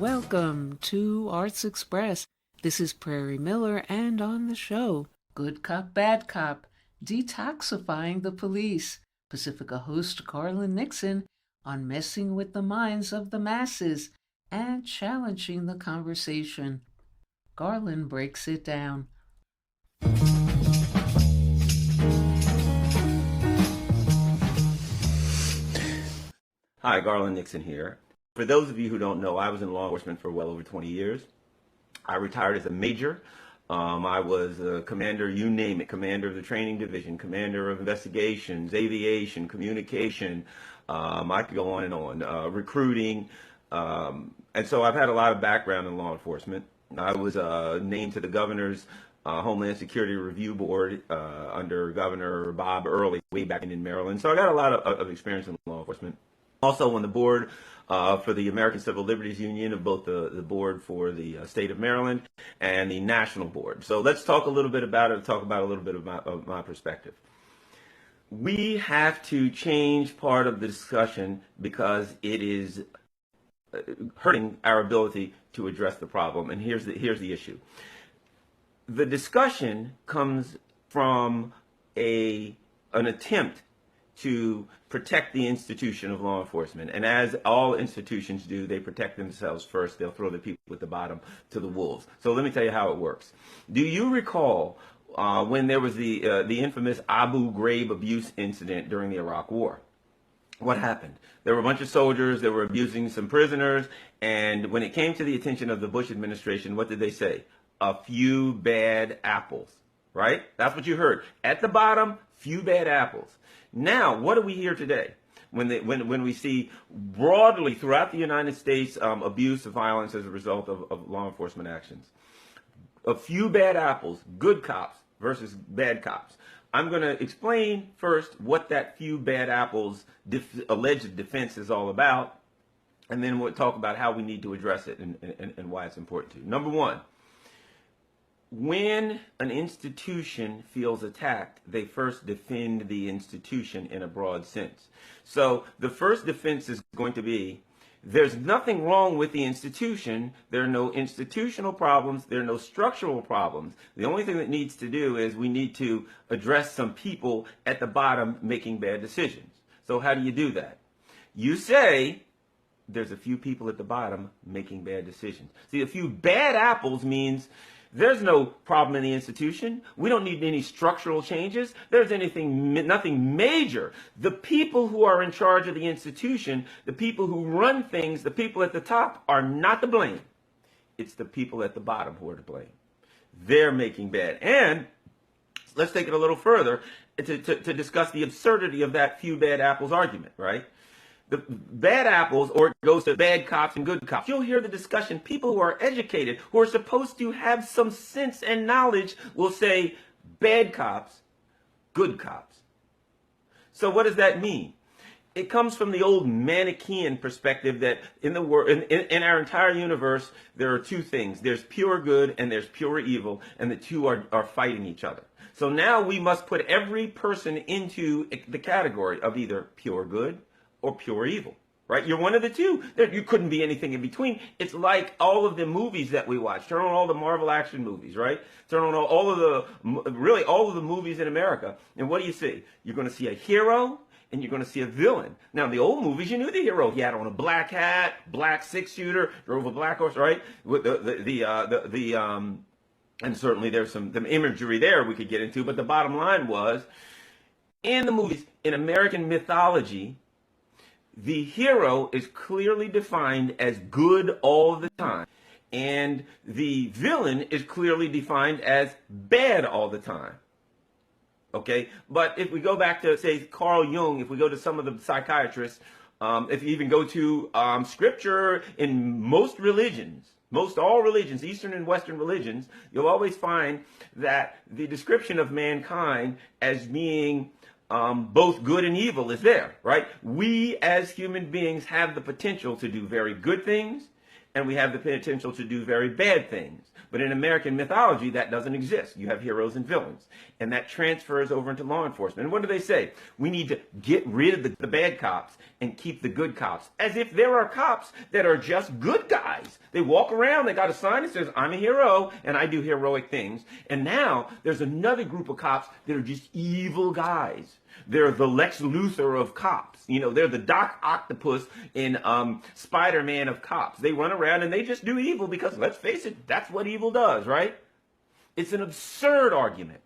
welcome to Arts Express. This is Prairie Miller, and on the show, Good Cop, Bad Cop, Detoxifying the Police, Pacifica host Garland Nixon on messing with the minds of the masses and challenging the conversation. Garland breaks it down. Hi, Garland Nixon here. For those of you who don't know, I was in law enforcement for well over 20 years. I retired as a major. I was a commander, you name it, commander of the training division, commander of investigations, aviation, communication. I could go on and on, recruiting. And so I've had a lot of background in law enforcement. I was named to the governor's Homeland Security Review Board under Governor Bob Early way back in Maryland. So I got a lot of experience in law enforcement. Also on the board for the American Civil Liberties Union, of both the board for the state of Maryland and the national board. So let's talk a little bit about it, talk about a little bit of my perspective. We have to change part of the discussion because it is hurting our ability to address the problem. And here's the issue. The discussion comes from an attempt to protect the institution of law enforcement. And as all institutions do, they protect themselves first. They'll throw the people at the bottom to the wolves. So let me tell you how it works. Do you recall when there was the infamous Abu Ghraib abuse incident during the Iraq War? What happened? There were a bunch of soldiers that were abusing some prisoners, and when it came to the attention of the Bush administration, what did they say? A few bad apples, right? That's what you heard. At the bottom, few bad apples. Now, what do we hear today when we see broadly throughout the United States abuse of violence as a result of law enforcement actions? A few bad apples, good cops versus bad cops. I'm going to explain first what that few bad apples alleged defense is all about, and then we'll talk about how we need to address it and why it's important to. Number one, when an institution feels attacked, they first defend the institution in a broad sense. So the first defense is going to be, there's nothing wrong with the institution. There are no institutional problems. There are no structural problems. The only thing that needs to do is we need to address some people at the bottom making bad decisions. So how do you do that? You say, there's a few people at the bottom making bad decisions. See, a few bad apples means there's no problem in the institution. We don't need any structural changes. There's nothing major. The people who are in charge of the institution, the people who run things, the people at the top are not to blame. It's the people at the bottom who are to blame. They're making bad. And let's take it a little further to discuss the absurdity of that few bad apples argument, right? The bad apples, or it goes to bad cops and good cops. You'll hear the discussion. People who are educated, who are supposed to have some sense and knowledge, will say bad cops, good cops. So what does that mean? It comes from the old Manichaean perspective that in our entire universe, there are two things. There's pure good and there's pure evil, and the two are fighting each other. So now we must put every person into the category of either pure good or pure evil, right? You're one of the two. You couldn't be anything in between. It's like all of the movies that we watch. Turn on all the Marvel action movies, right? Turn on all of the movies in America. And what do you see? You're going to see a hero and you're going to see a villain. Now, in the old movies, you knew the hero. He had on a black hat, black six-shooter, drove a black horse, right? With and certainly there's some imagery there we could get into. But the bottom line was, in the movies, in American mythology, the hero is clearly defined as good all the time, and the villain is clearly defined as bad all the time. Okay? But if we go back to, say, Carl Jung, if we go to some of the psychiatrists, if you even go to scripture in most religions, most all religions, Eastern and Western religions, you'll always find that the description of mankind as being both good and evil is there, right? We as human beings have the potential to do very good things and we have the potential to do very bad things. But in American mythology, that doesn't exist. You have heroes and villains. And that transfers over into law enforcement. And what do they say? We need to get rid of the bad cops and keep the good cops. As if there are cops that are just good guys. They walk around, they got a sign that says, I'm a hero, and I do heroic things. And now there's another group of cops that are just evil guys. They're the Lex Luthor of cops. You know, they're the Doc Octopus in Spider-Man of cops. They run around and they just do evil because, let's face it, that's what evil does, right? It's an absurd argument.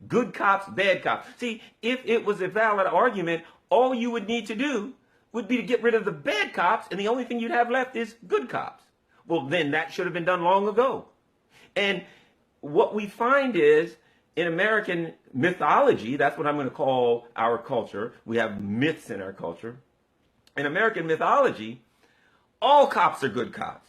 Good cops, bad cops. See, if it was a valid argument, all you would need to do would be to get rid of the bad cops, and the only thing you'd have left is good cops. Well, then that should have been done long ago. And what we find is, in American mythology, that's what I'm going to call our culture. We have myths in our culture. In American mythology, all cops are good cops.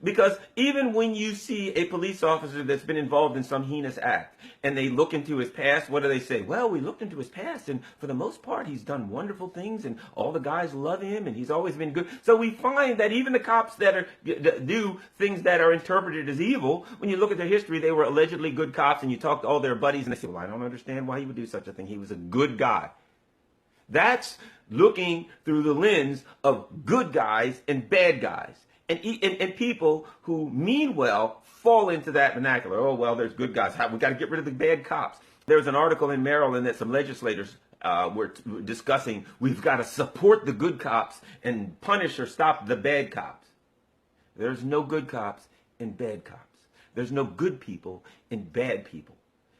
Because even when you see a police officer that's been involved in some heinous act and they look into his past, what do they say? Well, we looked into his past and for the most part, he's done wonderful things and all the guys love him and he's always been good. So we find that even the cops that do things that are interpreted as evil, when you look at their history, they were allegedly good cops, and you talk to all their buddies and they say, well, I don't understand why he would do such a thing. He was a good guy. That's looking through the lens of good guys and bad guys. And people who mean well fall into that vernacular. Oh, well, there's good guys. We got to get rid of the bad cops. There's an article in Maryland that some legislators were discussing. We've got to support the good cops and punish or stop the bad cops. There's no good cops and bad cops. There's no good people and bad people.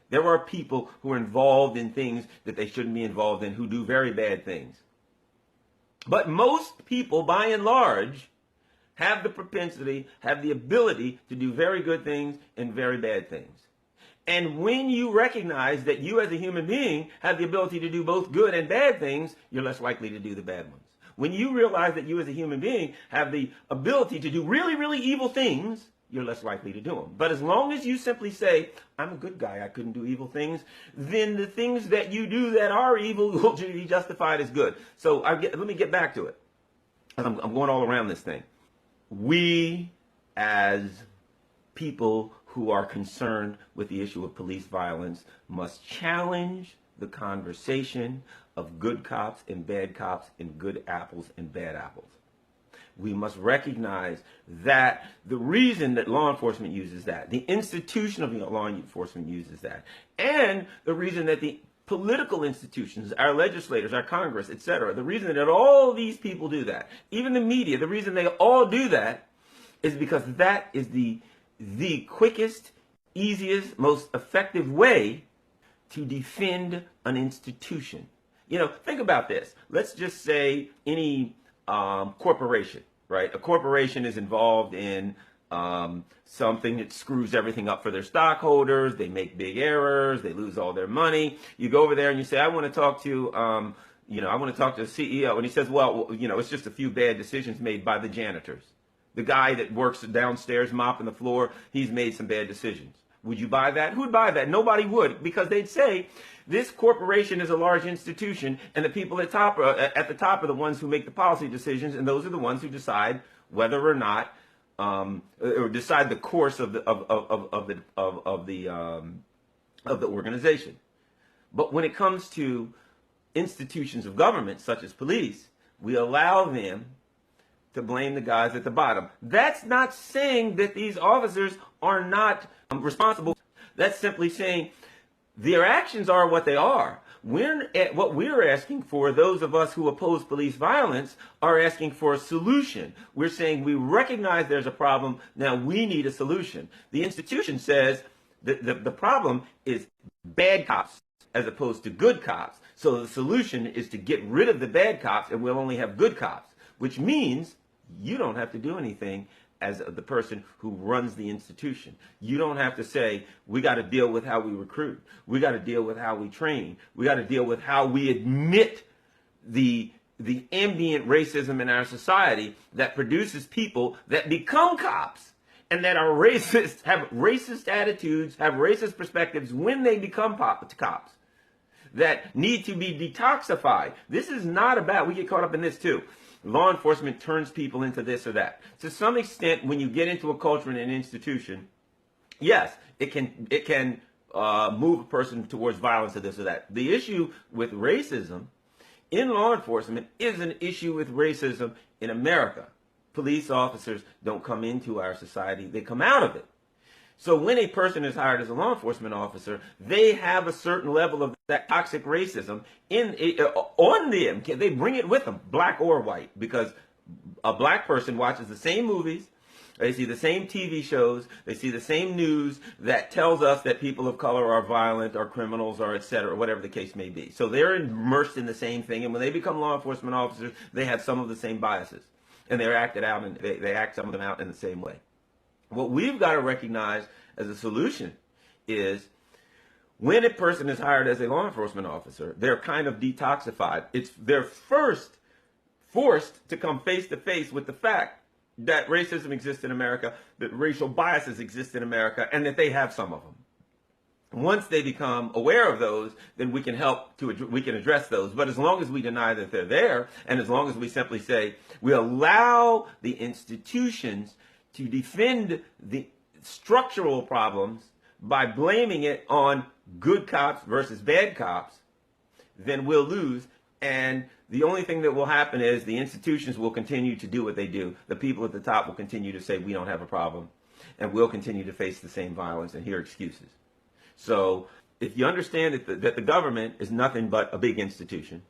There are people who are involved in things that they shouldn't be involved in, who do very bad things. But most people, by and large, have the propensity, have the ability to do very good things and very bad things. And when you recognize that you as a human being have the ability to do both good and bad things, you're less likely to do the bad ones. When you realize that you as a human being have the ability to do really, really evil things, you're less likely to do them. But as long as you simply say, I'm a good guy, I couldn't do evil things, then the things that you do that are evil will be justified as good. So let me get back to it. I'm going all around this thing. We, as people who are concerned with the issue of police violence, must challenge the conversation of good cops and bad cops and good apples and bad apples. We must recognize that the reason that law enforcement uses that, the institution of law enforcement uses that, and the reason that the political institutions, our legislators, our Congress, etc., the reason that all these people do that, even the media, the reason they all do that is because that is the quickest, easiest, most effective way to defend an institution. You know, think about this. Let's just say any corporation, right? A corporation is involved in something that screws everything up for their stockholders. They make big errors. They lose all their money. You go over there and you say, I want to talk to, I want to talk to the CEO. And he says, well, it's just a few bad decisions made by the janitors. The guy that works downstairs mopping the floor, he's made some bad decisions. Would you buy that? Who would buy that? Nobody would, because they'd say this corporation is a large institution, and the people at the top are the ones who make the policy decisions, and those are the ones who decide whether or not, or decide the course of the organization. But when it comes to institutions of government, such as police, we allow them to blame the guys at the bottom. That's not saying that these officers are not responsible. That's simply saying their actions are what they are. What we're asking for, those of us who oppose police violence, are asking for a solution. We're saying we recognize there's a problem. Now we need a solution. The institution says that the problem is bad cops as opposed to good cops. So the solution is to get rid of the bad cops and we'll only have good cops, which means you don't have to do anything as the person who runs the institution. You don't have to say, we got to deal with how we recruit. We got to deal with how we train. We got to deal with how we admit the ambient racism in our society that produces people that become cops and that are racist, have racist attitudes, have racist perspectives when they become cops. that need to be detoxified. This is not about, we get caught up in this too. Law enforcement turns people into this or that. To some extent, when you get into a culture and an institution, yes, it can move a person towards violence or this or that. The issue with racism in law enforcement is an issue with racism in America. Police officers don't come into our society, they come out of it. So when a person is hired as a law enforcement officer, they have a certain level of that toxic racism on them. They bring it with them, black or white, because a black person watches the same movies, they see the same TV shows, they see the same news that tells us that people of color are violent or criminals or et cetera, whatever the case may be. So they're immersed in the same thing, and when they become law enforcement officers, they have some of the same biases, and they're acted out, and they act some of them out in the same way. What we've got to recognize as a solution is when a person is hired as a law enforcement officer, they're kind of detoxified. They're first forced to come face to face with the fact that racism exists in America, that racial biases exist in America, and that they have some of them. Once they become aware of those, then we can address those. But as long as we deny that they're there, and as long as we simply say we allow the institutions to defend the structural problems by blaming it on good cops versus bad cops, then we'll lose. And the only thing that will happen is the institutions will continue to do what they do. The people at the top will continue to say we don't have a problem, and we'll continue to face the same violence and hear excuses. So if you understand that the government is nothing but a big institution,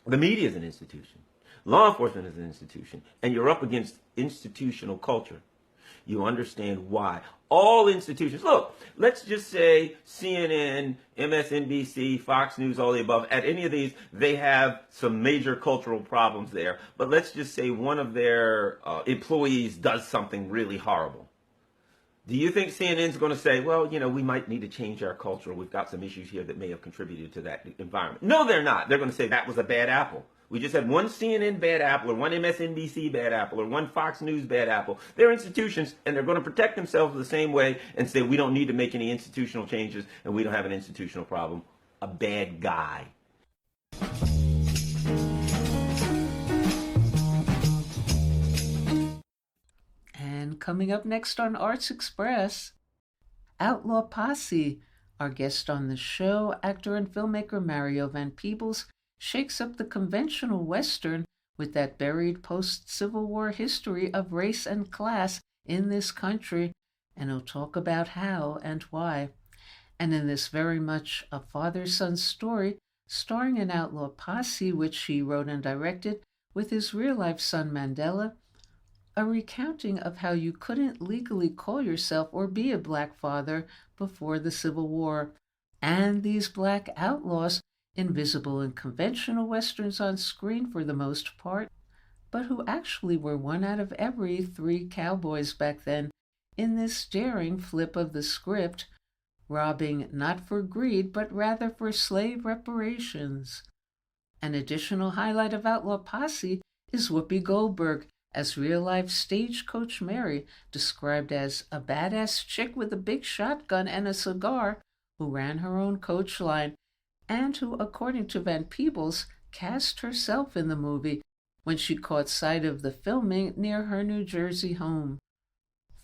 the media is an institution, law enforcement is an institution, and you're up against institutional culture, you understand why. All institutions, look, let's just say CNN, MSNBC, Fox News, all the above, at any of these, they have some major cultural problems there. But let's just say one of their employees does something really horrible. Do you think CNN's going to say, well, we might need to change our culture. We've got some issues here that may have contributed to that environment. No, they're not. They're going to say that was a bad apple. We just had one CNN bad apple, or one MSNBC bad apple, or one Fox News bad apple. They're institutions, and they're going to protect themselves the same way and say we don't need to make any institutional changes, and we don't have an institutional problem. A bad guy. And coming up next on Arts Express, Outlaw Posse. Our guest on the show, actor and filmmaker Mario Van Peebles, shakes up the conventional Western with that buried post-Civil War history of race and class in this country, and he'll talk about how and why. And in this very much a father-son story, starring an Outlaw Posse, which he wrote and directed, with his real-life son Mandela, a recounting of how you couldn't legally call yourself or be a black father before the Civil War, and these black outlaws, invisible in conventional Westerns on screen for the most part, but who actually were one out of every 3 cowboys back then in this daring flip of the script, robbing not for greed but rather for slave reparations. An additional highlight of Outlaw Posse is Whoopi Goldberg as real-life Stagecoach Mary, described as a badass chick with a big shotgun and a cigar who ran her own coach line, and who, according to Van Peebles, cast herself in the movie when she caught sight of the filming near her New Jersey home.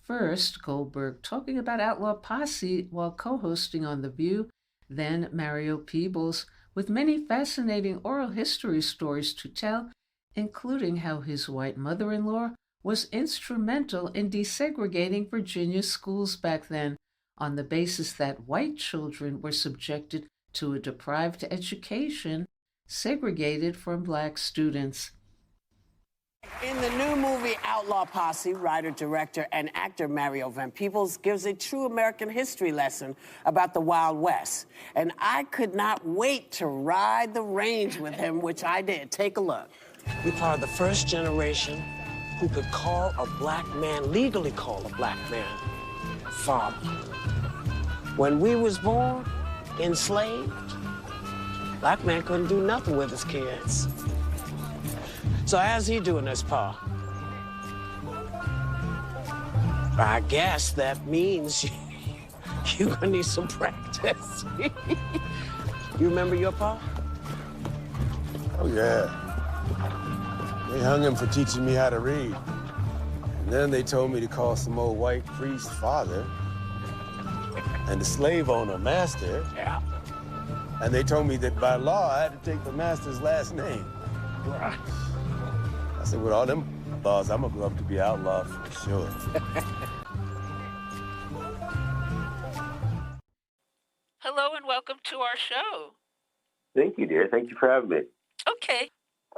First, Goldberg talking about Outlaw Posse while co-hosting on The View, then Mario Peebles, with many fascinating oral history stories to tell, including how his white mother-in-law was instrumental in desegregating Virginia's schools back then, on the basis that white children were subjected to a deprived education, segregated from black students. In the new movie Outlaw Posse, writer, director, and actor Mario Van Peebles gives a true American history lesson about the Wild West. And I could not wait to ride the range with him, which I did. Take a look. We are the first generation who could call a black man, legally call a black man, father. When we was born, enslaved, black man couldn't do nothing with his kids. So how's he doing this, Pa? I guess that means you're gonna need some practice. You remember your pa? Oh, yeah. They hung him for teaching me how to read. And then they told me to call some old white priest father and the slave owner master. Yeah. And they told me that by law, I had to take the master's last name. I said, with all them laws, I'm gonna grow up to be outlaw for sure. Hello and welcome to our show. Thank you, dear. Thank you for having me. Okay,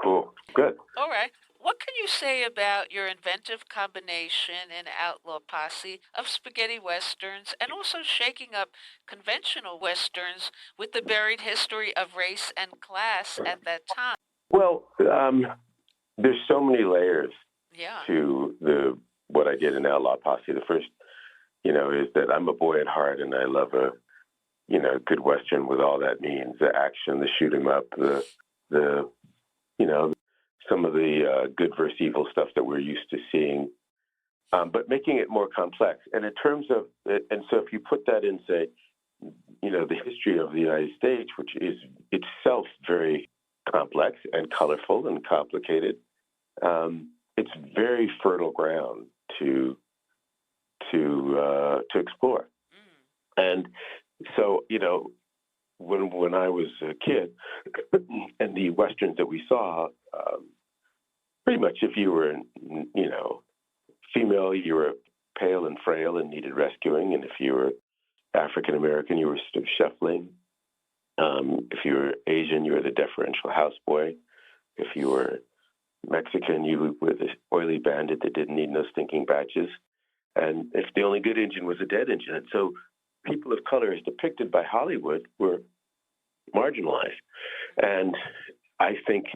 Cool. Good. all right. What can you say about your inventive combination in Outlaw Posse of spaghetti westerns and also shaking up conventional westerns with the buried history of race and class at that time? Well, there's so many layers Yeah. to what I did in Outlaw Posse. The first, is that I'm a boy at heart and I love a, good Western with all that means, the action, the shoot 'em up, the some of the good versus evil stuff that we're used to seeing, but making it more complex. And in terms of, and so if you put that in, say, the history of the United States, which is itself very complex and colorful and complicated, it's very fertile ground to explore. And so, when I was a kid, and the westerns that we saw, pretty much if you were, female, you were pale and frail and needed rescuing, and if you were African American, you were sort of shuffling. If you were Asian, you were the deferential houseboy. If you were Mexican, you were the oily bandit that didn't need no stinking badges. And if the only good engine was a dead engine. And so people of color, as depicted by Hollywood, were marginalized. And I think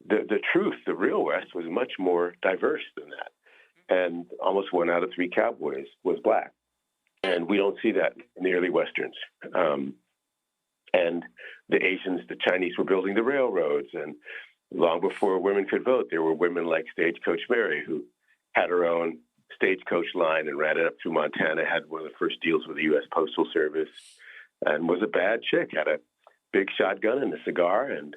the truth, the real West, was much more diverse than that. And almost 1 out of 3 cowboys was black. And we don't see that in the early Westerns. And the Asians, the Chinese were building the railroads. And long before women could vote, there were women like Stagecoach Mary, who had her own stagecoach line and ran it up through Montana, had one of the first deals with the U.S. Postal Service, and was a bad chick, had a big shotgun and a cigar and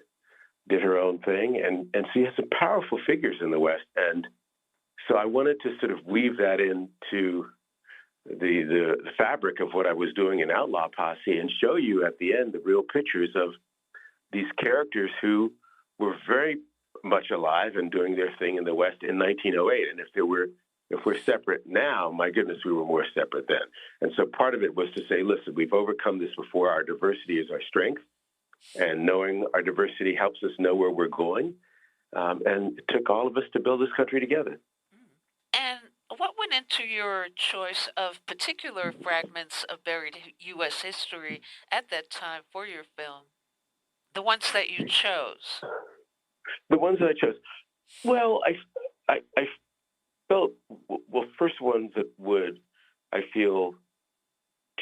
did her own thing. And she has some powerful figures in the West. And so I wanted to sort of weave that into the fabric of what I was doing in Outlaw Posse and show you at the end the real pictures of these characters who were very much alive and doing their thing in the West in 1908. And if we're separate now, my goodness, we were more separate then. And so part of it was to say, listen, we've overcome this before. Our diversity is our strength, and knowing our diversity helps us know where we're going. And it took all of us to build this country together. And what went into your choice of particular fragments of buried U.S. history at that time for your film? The ones that you chose? The ones that I chose? Well, I felt, first ones that would, I feel,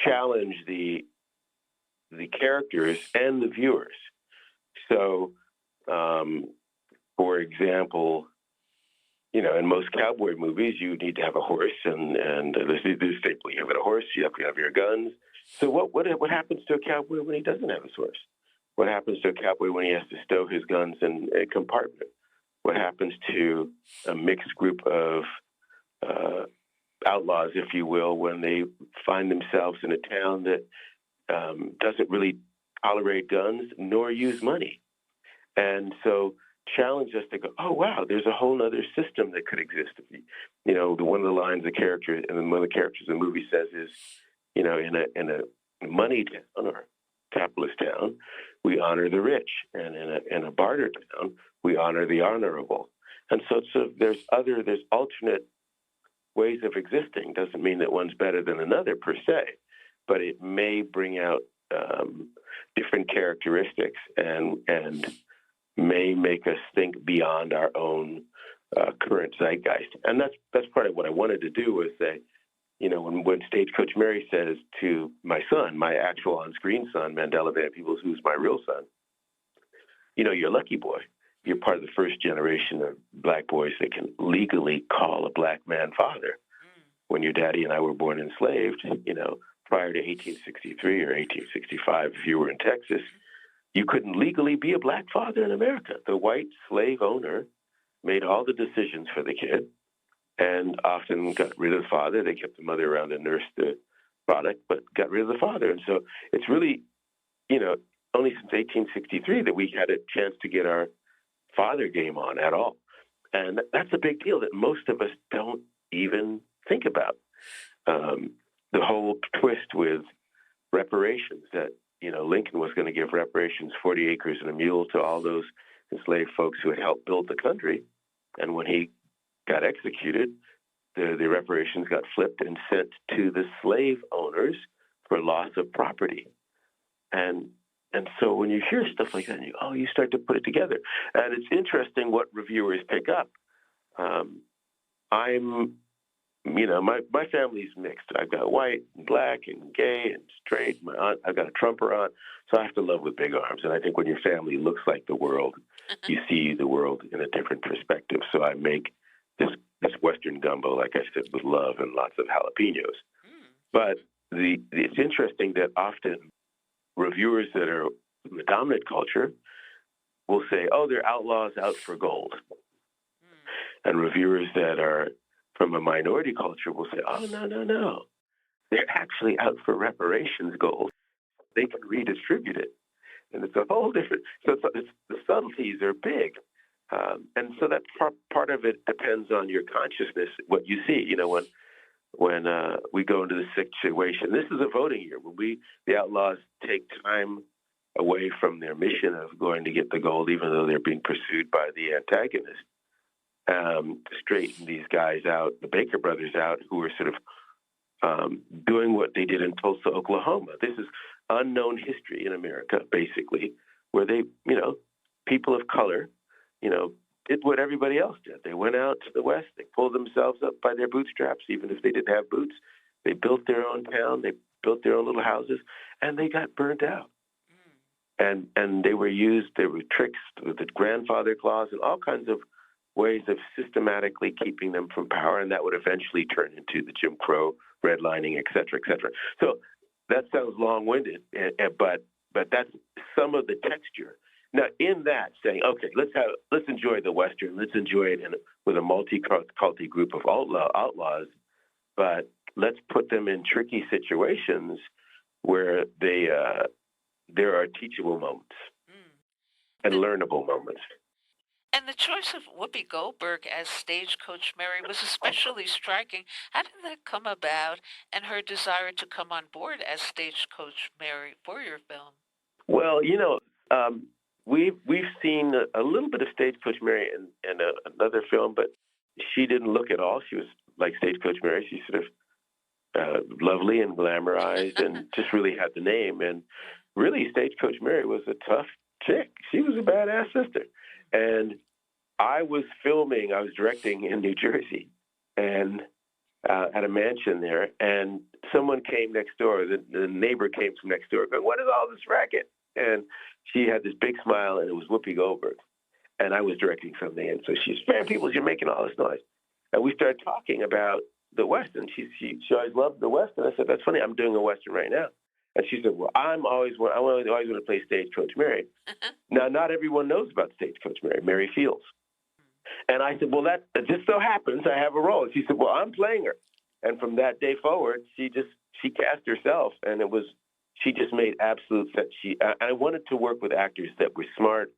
challenge the characters and the viewers. So, for example, in most cowboy movies, you need to have a horse, and there's a staple. You have a horse, you have to have your guns. So what happens to a cowboy when he doesn't have his horse? What happens to a cowboy when he has to stow his guns in a compartment? What happens to a mixed group of outlaws, if you will, when they find themselves in a town that doesn't really tolerate guns nor use money? And so challenge us to go, oh, wow, there's a whole other system that could exist. One of the lines the character, and one of the characters in the movie says is, in a money town or capitalist town, we honor the rich, and in a barter town, we honor the honorable. And so there's alternate ways of existing. Doesn't mean that one's better than another per se, but it may bring out different characteristics and may make us think beyond our own current zeitgeist. And that's part of what I wanted to do, was say, when Stagecoach Mary says to my son, my actual on-screen son, Mandela Van Peebles, who's my real son, you're lucky, boy. You're part of the first generation of black boys that can legally call a black man father. When your daddy and I were born enslaved, prior to 1863 or 1865, if you were in Texas, you couldn't legally be a black father in America. The white slave owner made all the decisions for the kid and often got rid of the father. They kept the mother around to nurse the product, but got rid of the father. And so it's really, only since 1863 that we had a chance to get our father game on at all. And that's a big deal that most of us don't even think about. The whole twist with reparations that, Lincoln was going to give reparations, 40 acres and a mule, to all those enslaved folks who had helped build the country. And when he got executed, the reparations got flipped and sent to the slave owners for loss of property. And so when you hear stuff like that, you start to put it together. And it's interesting what reviewers pick up. My family's mixed. I've got white and black and gay and straight. My aunt, I've got a trumper aunt, so I have to love with big arms. And I think when your family looks like the world, you see the world in a different perspective. So I make this Western gumbo, like I said, with love and lots of jalapenos. But it's interesting that often reviewers that are from the dominant culture will say, "Oh, they're outlaws out for gold," and reviewers that are from a minority culture will say, "Oh, no. They're actually out for reparations gold. They can redistribute it." And it's a whole different, so the subtleties are big. And so that part of it depends on your consciousness, what you see. When we go into the situation, this is a voting year. When the outlaws take time away from their mission of going to get the gold, even though they're being pursued by the antagonist, to straighten these guys out, the Baker brothers out, who were sort of doing what they did in Tulsa, Oklahoma. This is unknown history in America, basically, where they, people of color, did what everybody else did. They went out to the West. They pulled themselves up by their bootstraps, even if they didn't have boots. They built their own town. They built their own little houses, and they got burnt out. And they were used. They were tricked with the grandfather clause and all kinds of ways of systematically keeping them from power, and that would eventually turn into the Jim Crow redlining, et cetera, et cetera. So that sounds long-winded, but that's some of the texture. Now, in that, saying, okay, let's enjoy the Western, let's enjoy it with a multi-culti group of outlaws, but let's put them in tricky situations where there are teachable moments and learnable moments. And the choice of Whoopi Goldberg as Stagecoach Mary was especially striking. How did that come about, and her desire to come on board as Stagecoach Mary for your film? Well, we've seen a little bit of Stagecoach Mary in another film, but she didn't look at all. She was like Stagecoach Mary. She's sort of lovely and glamorized and just really had the name. And really, Stagecoach Mary was a tough chick. She was a badass sister. And I was directing in New Jersey, and at a mansion there, and someone came next door. The neighbor came from next door, going, "What is all this racket?" And she had this big smile, and it was Whoopi Goldberg. And I was directing something, and so she's, "Man, Peebles, you're making all this noise." And we started talking about the Western. She always loved the Western. I said, "That's funny. I'm doing a Western right now." And she said, "Well, I always want to play Stagecoach Mary." Now, not everyone knows about Stagecoach Mary, Mary Fields. And I said, "Well, that just so happens I have a role." And she said, "Well, I'm playing her." And from that day forward, she cast herself, and she just made absolute sense. I wanted to work with actors that were smart,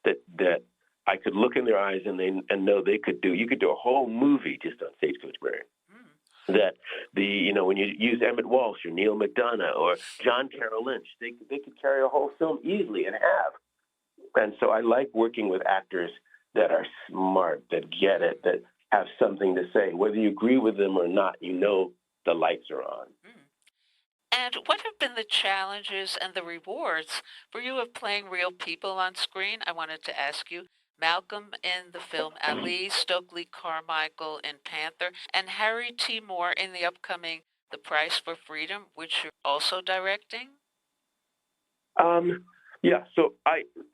that I could look in their eyes and know they could do. You could do a whole movie just on Stagecoach Mary. That when you use Emmett Walsh or Neil McDonough or John Carroll Lynch, they could carry a whole film easily and have. And so I like working with actors that are smart, that get it, that have something to say. Whether you agree with them or not, the lights are on. And what have been the challenges and the rewards for you of playing real people on screen? I wanted to ask you. Malcolm in the film Ali, Stokely Carmichael in Panther, and Harry T. Moore in the upcoming The Price for Freedom, which you're also directing? Yeah, so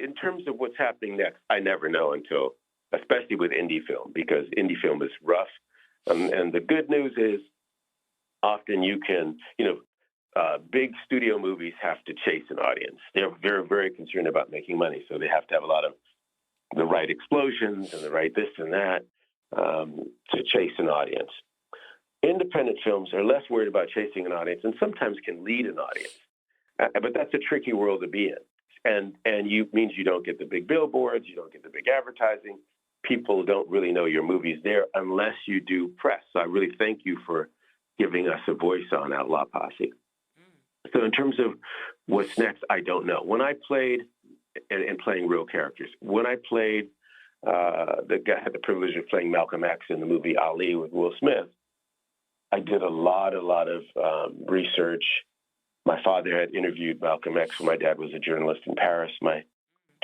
in terms of what's happening next, I never know until, especially with indie film, because indie film is rough. And the good news is often you can, big studio movies have to chase an audience. They're very, very concerned about making money, so they have to have a lot of the right explosions and the right this and that to chase an audience. Independent films are less worried about chasing an audience and sometimes can lead an audience. But that's a tricky world to be in. And means you don't get the big billboards, you don't get the big advertising. People don't really know your movie's there unless you do press. So I really thank you for giving us a voice on Outlaw Posse. So in terms of what's next, I don't know. When I played, and playing real characters, when I played, had the privilege of playing Malcolm X in the movie Ali with Will Smith, I did a lot of research. My father had interviewed Malcolm X when my dad was a journalist in Paris. My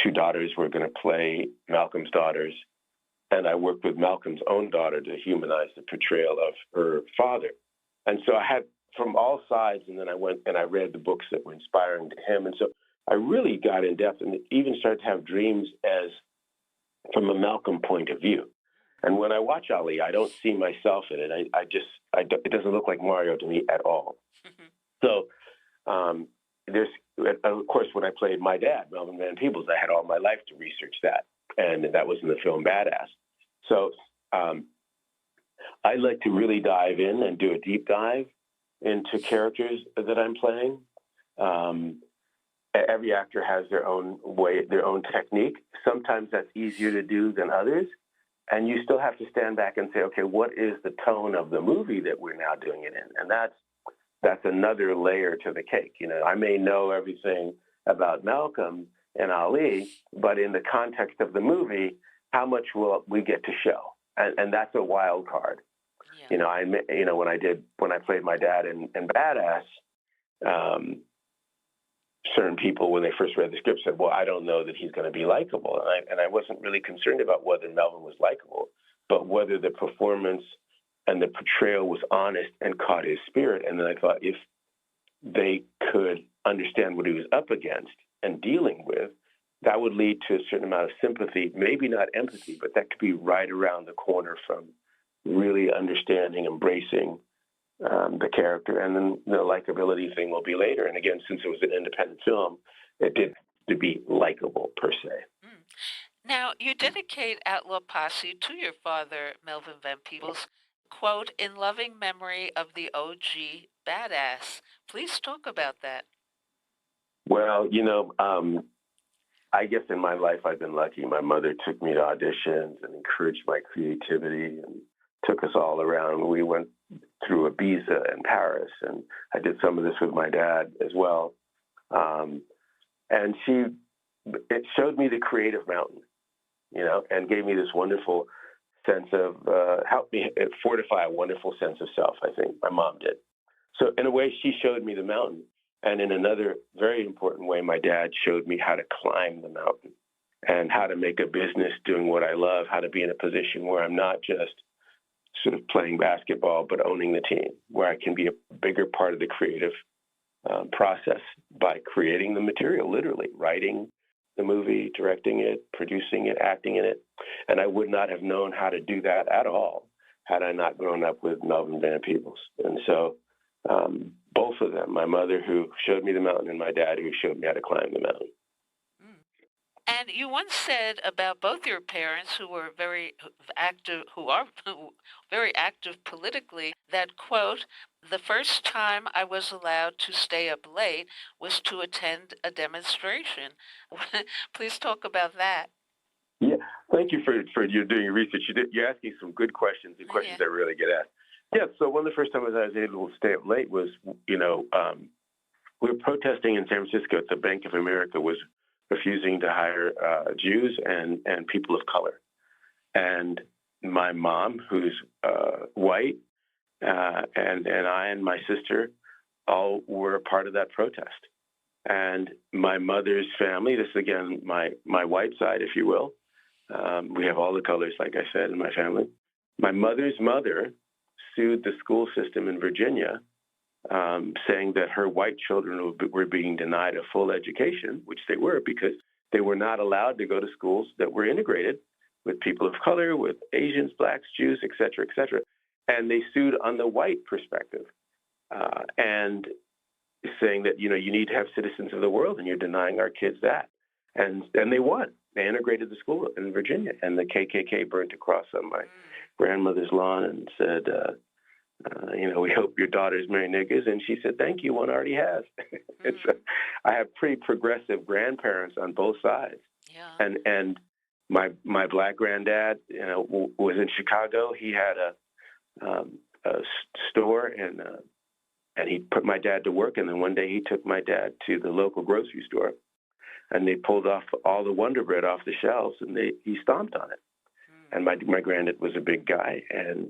two daughters were going to play Malcolm's daughters. And I worked with Malcolm's own daughter to humanize the portrayal of her father. And so I had from all sides, and then I went and I read the books that were inspiring to him. And so I really got in depth and even started to have dreams as from a Malcolm point of view. And when I watch Ali, I don't see myself in it. It doesn't look like Mario to me at all. So there's, of course, when I played my dad, Melvin Van Peebles, I had all my life to research that. And that was in the film Badass. So I like to really dive in and do a deep dive into characters that I'm playing. Every actor has their own way, their own technique. Sometimes that's easier to do than others. And you still have to stand back and say, okay, what is the tone of the movie that we're now doing it in? And that's another layer to the cake. You know, I may know everything about Malcolm and Ali, but in the context of the movie, how much will we get to show? And that's a wild card. Yeah. When I played my dad in Badass, certain people, when they first read the script, said, well, I don't know that he's going to be likable. And I wasn't really concerned about whether Melvin was likable, but whether the performance and the portrayal was honest and caught his spirit. And then I thought if they could understand what he was up against and dealing with, that would lead to a certain amount of sympathy, maybe not empathy, but that could be right around the corner from really understanding, embracing the character, and then the likability thing will be later. And again, since it was an independent film, it did to be likable per se. Now, you dedicate Outlaw Posse to your father, Melvin Van Peebles, quote, in loving memory of the OG Badass. Please talk about that. Well, I guess in my life I've been lucky. My mother took me to auditions and encouraged my creativity and took us all around. We went through Ibiza and Paris, and I did some of this with my dad as well. And it showed me the creative mountain, and gave me this wonderful sense of, helped me fortify a wonderful sense of self, I think. My mom did. So in a way, she showed me the mountain. And in another very important way, my dad showed me how to climb the mountain and how to make a business doing what I love, how to be in a position where I'm not just sort of playing basketball, but owning the team, where I can be a bigger part of the creative process by creating the material, literally writing the movie, directing it, producing it, acting in it. And I would not have known how to do that at all had I not grown up with Melvin Van Peebles. And so both of them, my mother who showed me the mountain and my dad who showed me how to climb the mountain. And you once said about both your parents, who were very active, who are very active politically, that, quote, the first time I was allowed to stay up late was to attend a demonstration. Please talk about that. Yeah, thank you for you doing your research. You're asking some good questions, and questions I really get asked. Yeah, so one of the first times I was able to stay up late was, we were protesting in San Francisco at the Bank of America was refusing to hire Jews and people of color. And my mom, who's white, and I and my sister all were a part of that protest. And my mother's family, this is again my white side, if you will. We have all the colors, like I said, in my family. My mother's mother sued the school system in Virginia, saying that her white children were being denied a full education, which they were, because they were not allowed to go to schools that were integrated with people of color, with Asians, blacks, Jews, et cetera, et cetera. And they sued on the white perspective. And saying that, you need to have citizens of the world, and you're denying our kids that. And they won. They integrated the school in Virginia, and the KKK burnt a cross on my grandmother's lawn and said, we hope your daughters marry niggas. And she said, thank you, one already has. I have pretty progressive grandparents on both sides. Yeah. And my black granddad, was in Chicago. He had a store, and he put my dad to work. And then one day he took my dad to the local grocery store, and they pulled off all the Wonder Bread off the shelves, and he stomped on it. And my granddad was a big guy, and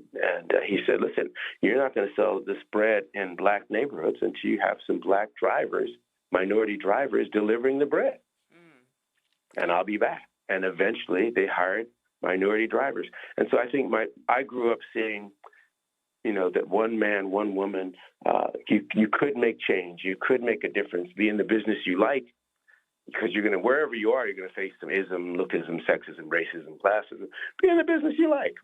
he said, listen, you're not going to sell this bread in black neighborhoods until you have some black drivers, minority drivers, delivering the bread. And I'll be back. And eventually they hired minority drivers. And so I think I grew up seeing, that one man, one woman, you could make change. You could make a difference. Be in the business you like, because wherever you are, you're going to face some ism, lookism, sexism, racism, classism. Be in the business you like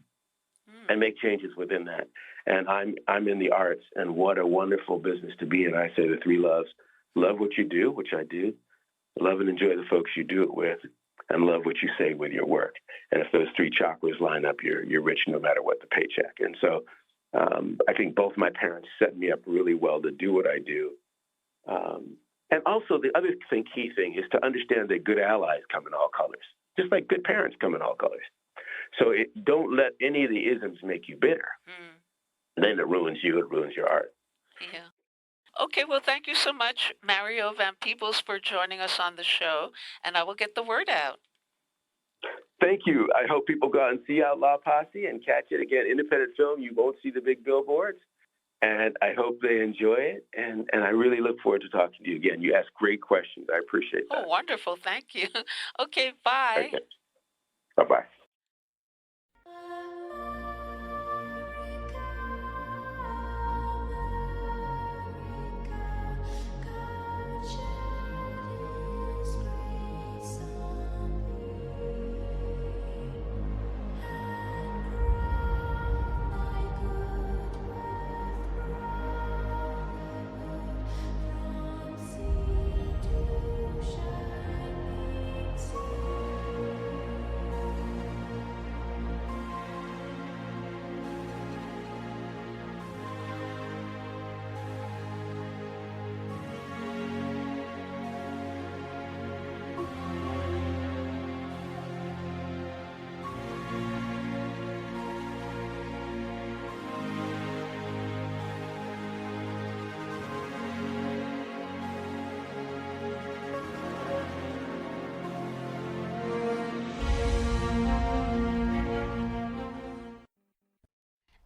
and make changes within that. And I'm in the arts, and what a wonderful business to be in. I say the three loves: love what you do, which I do, love and enjoy the folks you do it with, and love what you say with your work. And if those three chakras line up, you're rich no matter what the paycheck. And so I think both my parents set me up really well to do what I do. And also the other key thing is to understand that good allies come in all colors, just like good parents come in all colors. So don't let any of the isms make you bitter. Then it ruins you, it ruins your art. Yeah. Okay, well, thank you so much, Mario Van Peebles, for joining us on the show, and I will get the word out. Thank you. I hope people go out and see Outlaw Posse and catch it. Again, independent film, you won't see the big billboards. And I hope they enjoy it. And I really look forward to talking to you again. You asked great questions. I appreciate that. Oh, wonderful. Thank you. Okay, bye. Okay. Bye-bye.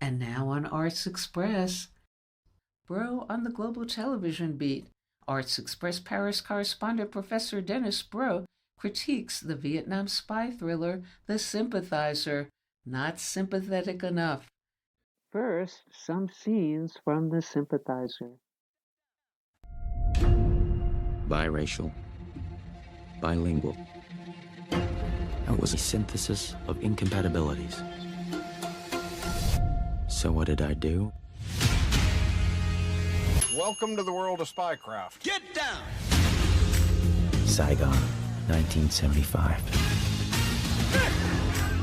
And now on Arts Express, Bro on the Global Television Beat. Arts Express Paris correspondent Professor Dennis Bro critiques the Vietnam spy thriller The Sympathizer. Not sympathetic enough. First, some scenes from The Sympathizer. Biracial, bilingual. It was a synthesis of incompatibilities. So what did I do? Welcome to the world of spycraft. Get down! Saigon, 1975.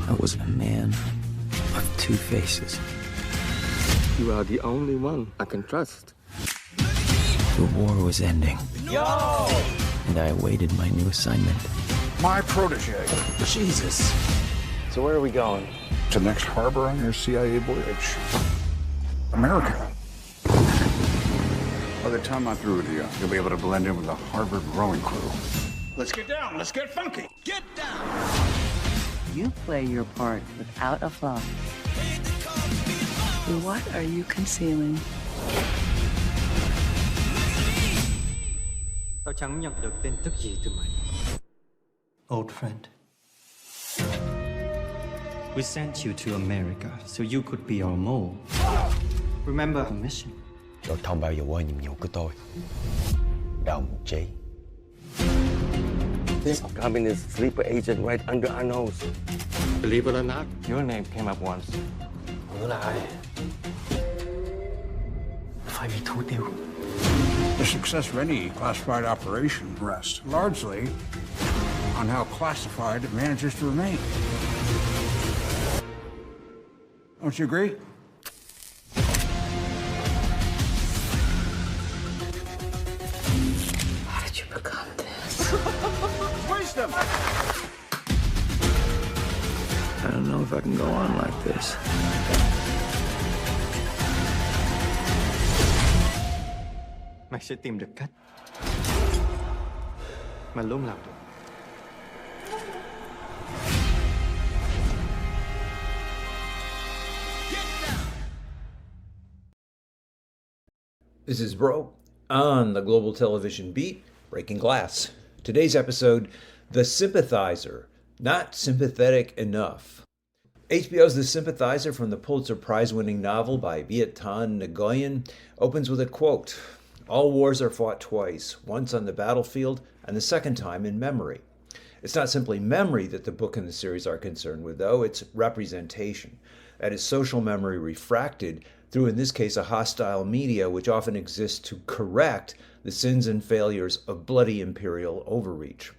I was a man of two faces. You are the only one I can trust. The war was ending. Yo! And I awaited my new assignment. My protege. Jesus. So where are we going? To the next harbor on your CIA voyage. America. By the time I'm through with you, you'll be able to blend in with the Harvard rowing crew. Let's get down. Let's get funky. Get down! You play your part without a flaw. What are you concealing? Tao chẳng nhận được tin tức gì từ mày. Old friend. We sent you to America so you could be our mole. Remember the mission. Rồi không bao giờ quên nhiệm vụ của tôi. Đồng chí. This communist sleeper agent right under our nose. Believe it or not, Your name came up once. nữa là ai? Phải bị thủ tiêu. The success of any classified operation rests largely on how classified it manages to remain. Don't you agree? How did you become this? Wisdom! I don't know if I can go on like this. Mày sẽ tìm được cách mà luôn làm được. This is Bro on the Global Television Beat, Breaking Glass. Today's episode, The Sympathizer, Not Sympathetic Enough. HBO's The Sympathizer, from the Pulitzer Prize-winning novel by Viet Thanh Nguyen, opens with a quote: "All wars are fought twice, once on the battlefield and the second time in memory." It's not simply memory that the book and the series are concerned with, though. It's representation. That is, social memory refracted through, in this case, a hostile media which often exists to correct the sins and failures of bloody imperial overreach.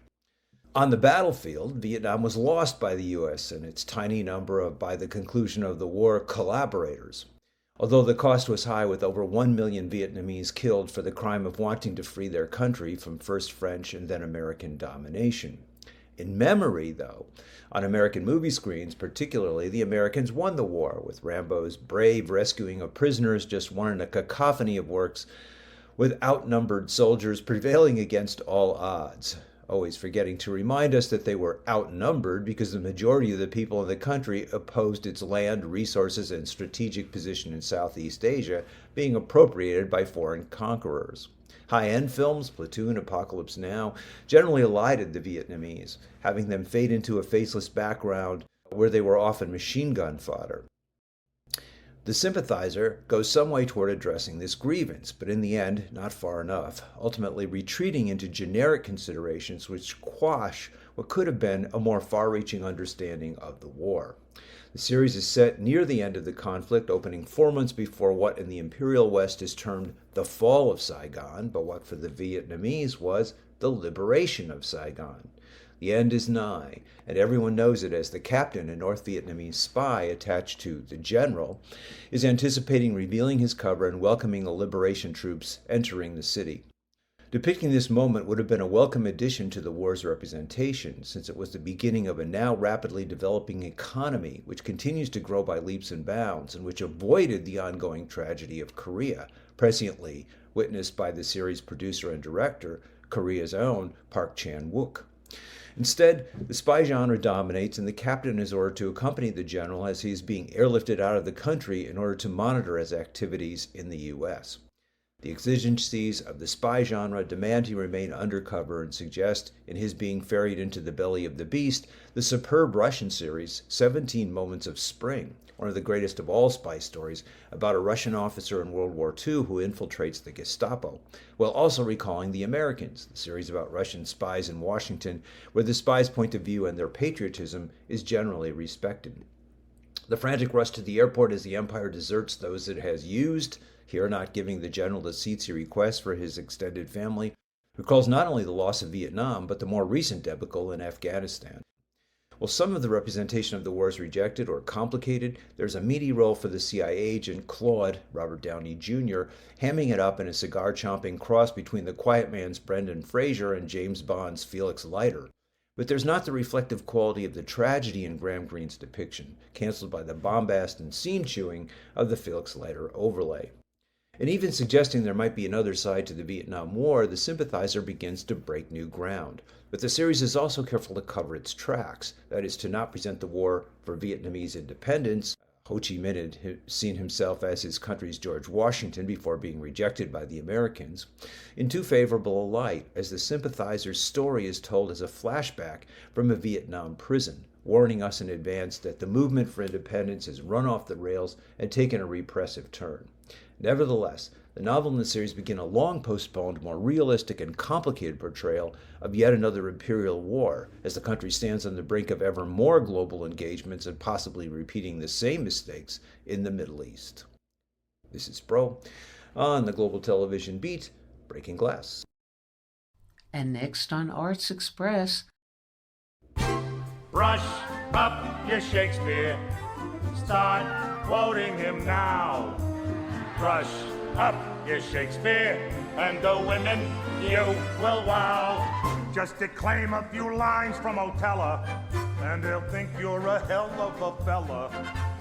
On the battlefield, Vietnam was lost by the U.S. and its tiny number of, by the conclusion of the war, collaborators. Although the cost was high, with over 1 million Vietnamese killed for the crime of wanting to free their country from first French and then American domination. In memory, though, on American movie screens particularly, the Americans won the war, with Rambo's brave rescuing of prisoners just one in a cacophony of works, with outnumbered soldiers prevailing against all odds, always forgetting to remind us that they were outnumbered because the majority of the people in the country opposed its land, resources, and strategic position in Southeast Asia being appropriated by foreign conquerors. High-end films, Platoon, Apocalypse Now, generally elided the Vietnamese, having them fade into a faceless background where they were often machine gun fodder. The Sympathizer goes some way toward addressing this grievance, but in the end, not far enough, ultimately retreating into generic considerations which quash what could have been a more far-reaching understanding of the war. The series is set near the end of the conflict, opening 4 months before what in the Imperial West is termed the fall of Saigon, but what for the Vietnamese was the liberation of Saigon. The end is nigh, and everyone knows it as the captain, a North Vietnamese spy attached to the general, is anticipating revealing his cover and welcoming the liberation troops entering the city. Depicting this moment would have been a welcome addition to the war's representation, since it was the beginning of a now rapidly developing economy which continues to grow by leaps and bounds, and which avoided the ongoing tragedy of Korea, presciently witnessed by the series' producer and director, Korea's own Park Chan-wook. Instead, the spy genre dominates, and the captain is ordered to accompany the general as he is being airlifted out of the country in order to monitor his activities in the U.S. The exigencies of the spy genre demand he remain undercover and suggest, in his being ferried into the belly of the beast, the superb Russian series 17 Moments of Spring, one of the greatest of all spy stories about a Russian officer in World War II who infiltrates the Gestapo, while also recalling The Americans, the series about Russian spies in Washington, where the spies' point of view and their patriotism is generally respected. The frantic rush to the airport as the Empire deserts those it has used, here not giving the general the seats he requests for his extended family, recalls not only the loss of Vietnam, but the more recent debacle in Afghanistan. While some of the representation of the war is rejected or complicated, there's a meaty role for the CIA agent Claude, Robert Downey Jr., hamming it up in a cigar-chomping cross between the quiet man's Brendan Fraser and James Bond's Felix Leiter. But there's not the reflective quality of the tragedy in Graham Greene's depiction, canceled by the bombast and scene-chewing of the Felix Leiter overlay. And even suggesting there might be another side to the Vietnam War, The Sympathizer begins to break new ground. But the series is also careful to cover its tracks, that is, to not present the war for Vietnamese independence. Ho Chi Minh had seen himself as his country's George Washington before being rejected by the Americans, in too favorable a light, as the Sympathizer's story is told as a flashback from a Vietnam prison, warning us in advance that the movement for independence has run off the rails and taken a repressive turn. Nevertheless, the novel and the series begin a long-postponed, more realistic and complicated portrayal of yet another imperial war, as the country stands on the brink of ever more global engagements and possibly repeating the same mistakes in the Middle East. This is Bro on the Global Television Beat, Breaking Glass. And next on Arts Express, brush up your Shakespeare. Start quoting him now. Brush up your Shakespeare, and the women you will wow. Just declaim a few lines from Othello, and they'll think you're a hell of a fella.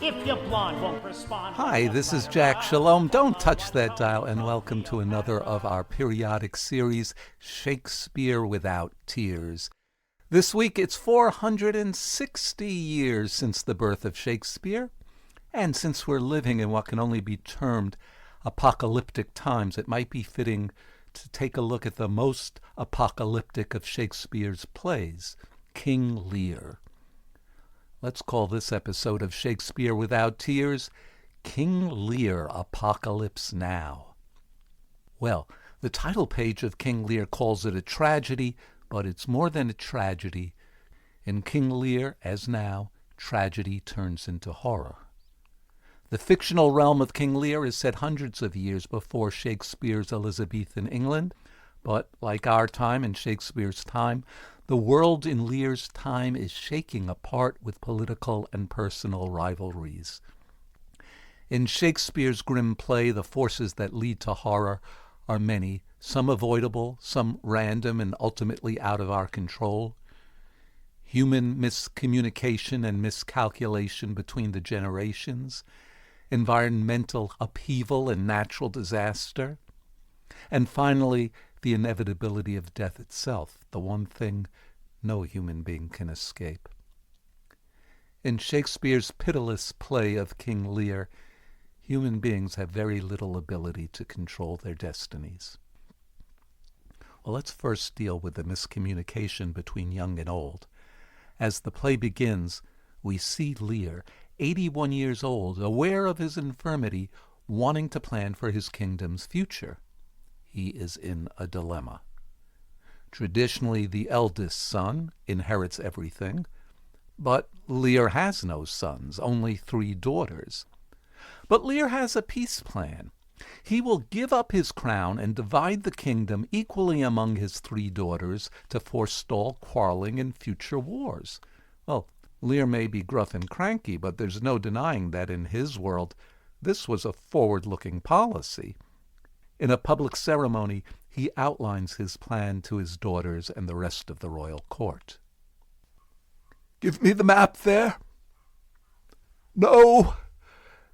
If your blonde won't respond. Hi, this is Jack. Shalom. Don't touch that dial, and welcome to another of our periodic series, Shakespeare Without Tears. This week, it's 460 years since the birth of Shakespeare, and since we're living in what can only be termed apocalyptic times, it might be fitting to take a look at the most apocalyptic of Shakespeare's plays, King Lear. Let's call this episode of Shakespeare Without Tears, King Lear, Apocalypse Now. Well, the title page of King Lear calls it a tragedy, but it's more than a tragedy. In King Lear, as now, tragedy turns into horror. The fictional realm of King Lear is set hundreds of years before Shakespeare's Elizabethan England, but like our time and Shakespeare's time, the world in Lear's time is shaking apart with political and personal rivalries. In Shakespeare's grim play, the forces that lead to horror are many, some avoidable, some random and ultimately out of our control. Human miscommunication and miscalculation between the generations, environmental upheaval and natural disaster, and finally, the inevitability of death itself, the one thing no human being can escape. In Shakespeare's pitiless play of King Lear, human beings have very little ability to control their destinies. Well, let's first deal with the miscommunication between young and old. As the play begins, we see Lear, 81 years old, aware of his infirmity, wanting to plan for his kingdom's future. He is in a dilemma. Traditionally, the eldest son inherits everything, but Lear has no sons, only 3 daughters. But Lear has a peace plan. He will give up his crown and divide the kingdom equally among his 3 daughters to forestall quarreling in future wars. Well, Lear may be gruff and cranky, but there's no denying that in his world, this was a forward-looking policy. In a public ceremony, he outlines his plan to his daughters and the rest of the royal court. "Give me the map there. Know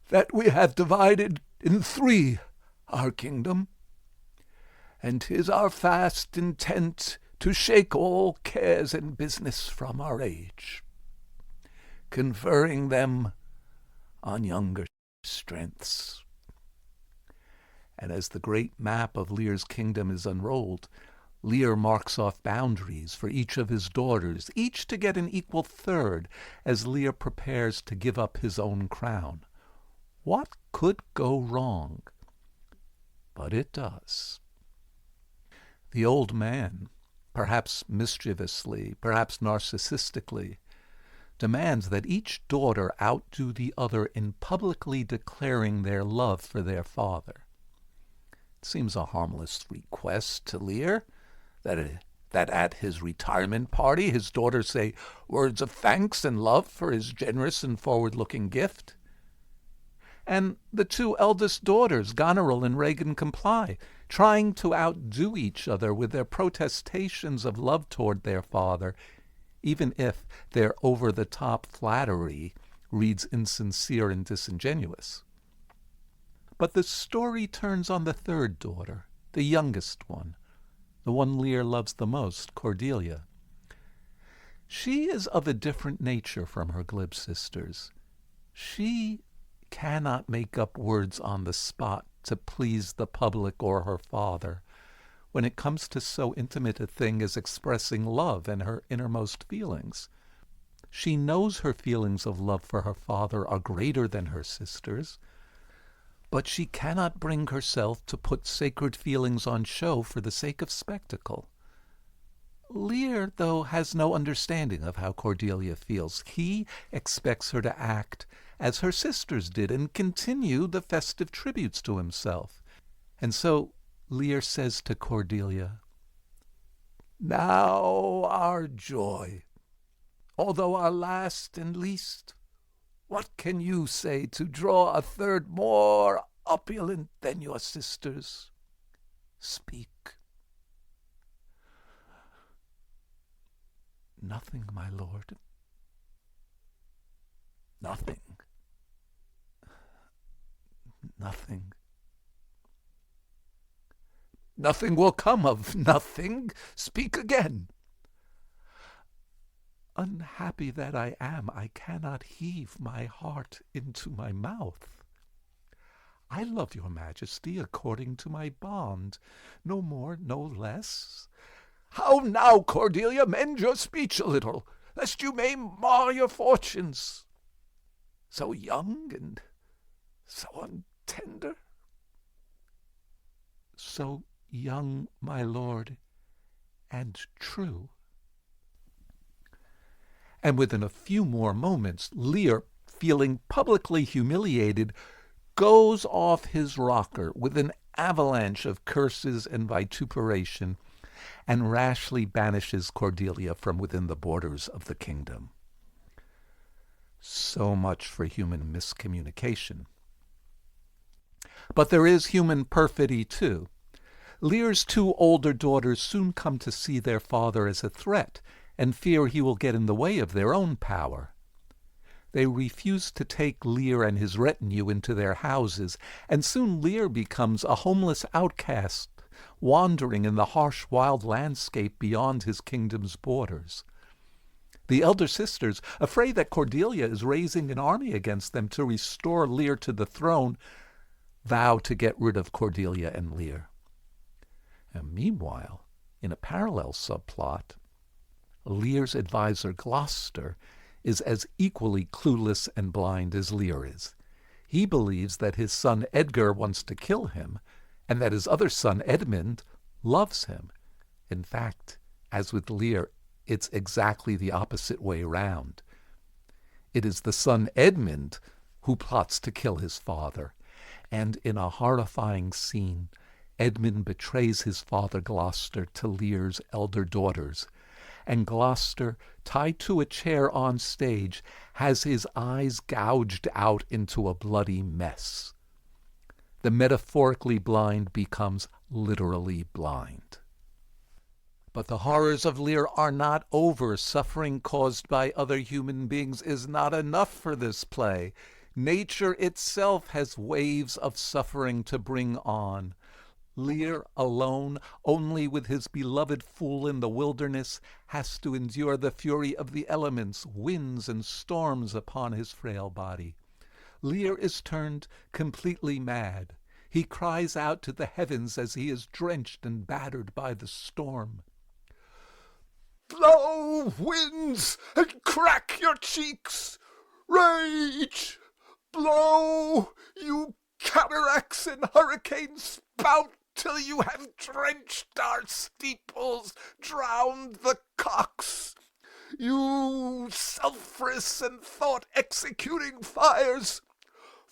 that we have divided in 3 our kingdom, and 'tis our fast intent to shake all cares and business from our age, conferring them on younger strengths." And as the great map of Lear's kingdom is unrolled, Lear marks off boundaries for each of his daughters, each to get an equal third, as Lear prepares to give up his own crown. What could go wrong? But it does. The old man, perhaps mischievously, perhaps narcissistically, demands that each daughter outdo the other in publicly declaring their love for their father. It seems a harmless request to Lear, that at his retirement party his daughters say words of thanks and love for his generous and forward-looking gift. And the 2 eldest daughters, Goneril and Regan, comply, trying to outdo each other with their protestations of love toward their father, even if their over-the-top flattery reads insincere and disingenuous. But the story turns on the 3rd daughter, the youngest one, the one Lear loves the most, Cordelia. She is of a different nature from her glib sisters. She cannot make up words on the spot to please the public or her father when it comes to so intimate a thing as expressing love and her innermost feelings. She knows her feelings of love for her father are greater than her sisters', but she cannot bring herself to put sacred feelings on show for the sake of spectacle. Lear, though, has no understanding of how Cordelia feels. He expects her to act as her sisters did and continue the festive tributes to himself. And so Lear says to Cordelia, "Now our joy, although our last and least, what can you say to draw a third more opulent than your sisters? Speak." "Nothing, my lord. Nothing. Nothing. Nothing will come of nothing. Speak again." "Unhappy that I am, I cannot heave my heart into my mouth. I love your majesty according to my bond, no more, no less." "How now, Cordelia, mend your speech a little, lest you may mar your fortunes. So young and so untender." "So young, my lord, and true." And within a few more moments, Lear, feeling publicly humiliated, goes off his rocker with an avalanche of curses and vituperation, and rashly banishes Cordelia from within the borders of the kingdom. So much for human miscommunication. But there is human perfidy, too. Lear's two older daughters soon come to see their father as a threat, and fear he will get in the way of their own power. They refuse to take Lear and his retinue into their houses, and soon Lear becomes a homeless outcast, wandering in the harsh wild landscape beyond his kingdom's borders. The elder sisters, afraid that Cordelia is raising an army against them to restore Lear to the throne, vow to get rid of Cordelia and Lear. And meanwhile, in a parallel subplot, Lear's advisor Gloucester is as equally clueless and blind as Lear is. He believes that his son Edgar wants to kill him, and that his other son Edmund loves him. In fact, as with Lear, it's exactly the opposite way round. It is the son Edmund who plots to kill his father, and in a horrifying scene, Edmund betrays his father Gloucester to Lear's elder daughters, and Gloucester, tied to a chair on stage, has his eyes gouged out into a bloody mess. The metaphorically blind becomes literally blind. But the horrors of Lear are not over. Suffering caused by other human beings is not enough for this play. Nature itself has waves of suffering to bring on. Lear, alone, only with his beloved fool in the wilderness, has to endure the fury of the elements, winds and storms upon his frail body. Lear is turned completely mad. He cries out to the heavens as he is drenched and battered by the storm. "Blow, winds, and crack your cheeks! Rage! Blow, you cataracts and hurricanes, spout till you have drenched our steeples, drowned the cocks! You sulphurous and thought-executing fires,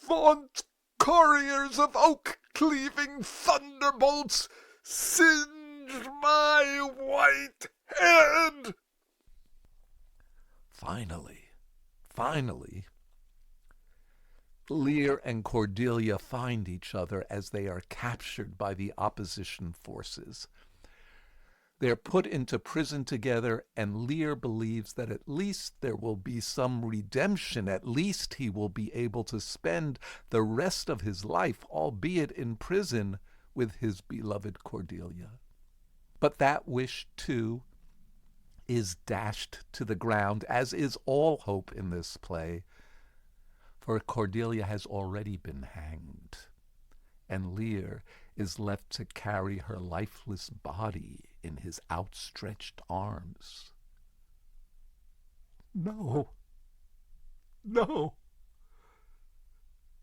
vaunt couriers of oak-cleaving thunderbolts, singe my white head!" Finally, Lear and Cordelia find each other as they are captured by the opposition forces. They're put into prison together, and Lear believes that at least there will be some redemption. At least he will be able to spend the rest of his life, albeit in prison, with his beloved Cordelia. But that wish, too, is dashed to the ground, as is all hope in this play. For Cordelia has already been hanged, and Lear is left to carry her lifeless body in his outstretched arms. No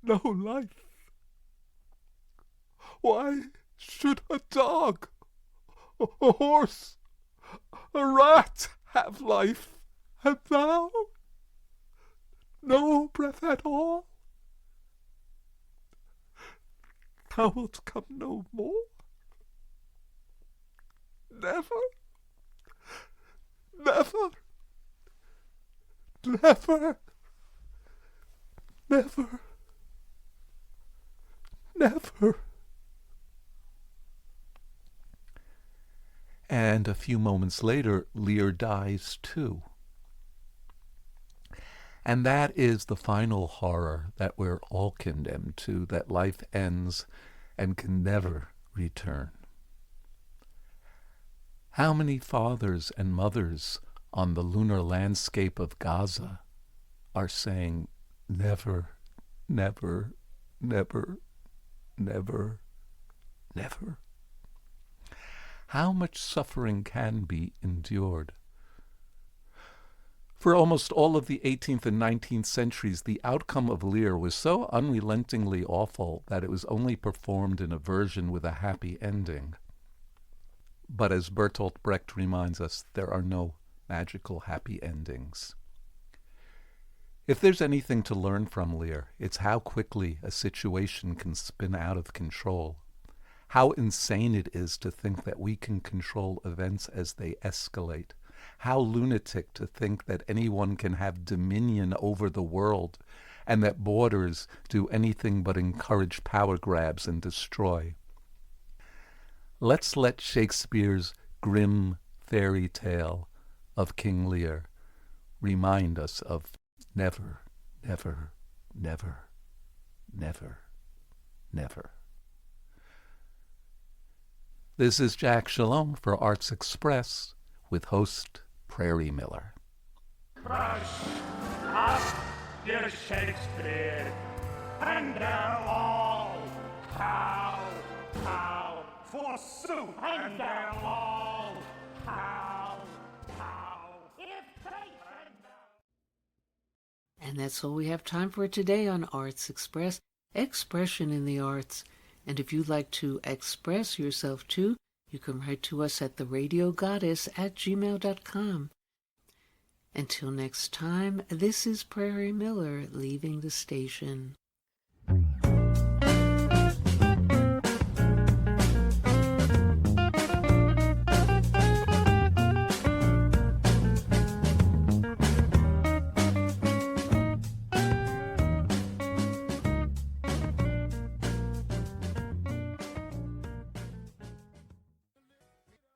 life. Why should a dog, a horse, a rat have life, and thou? No breath at all? Thou wilt come no more? never, never, never, never, never. And a few moments later, Lear dies too. And that is the final horror that we're all condemned to, that life ends and can never return. How many fathers and mothers on the lunar landscape of Gaza are saying, never, never, never, never, never? How much suffering can be endured? For almost all of the 18th and 19th centuries, the outcome of Lear was so unrelentingly awful that it was only performed in a version with a happy ending. But as Bertolt Brecht reminds us, there are no magical happy endings. If there's anything to learn from Lear, it's how quickly a situation can spin out of control. How insane it is to think that we can control events as they escalate. How lunatic to think that anyone can have dominion over the world and that borders do anything but encourage power grabs and destroy. Let's let Shakespeare's grim fairy tale of King Lear remind us of never, never, never, never, never. This is Jack Shalom for Arts Express with host Prairie Miller. Crush up your Shakespeare and they'll all how, forsooth, and they'll all how, if they And that's all we have time for today on Arts Express, expression in the arts. And if you'd like to express yourself too, you can write to us at theradiogoddess@gmail.com. Until next time, this is Prairie Miller leaving the station.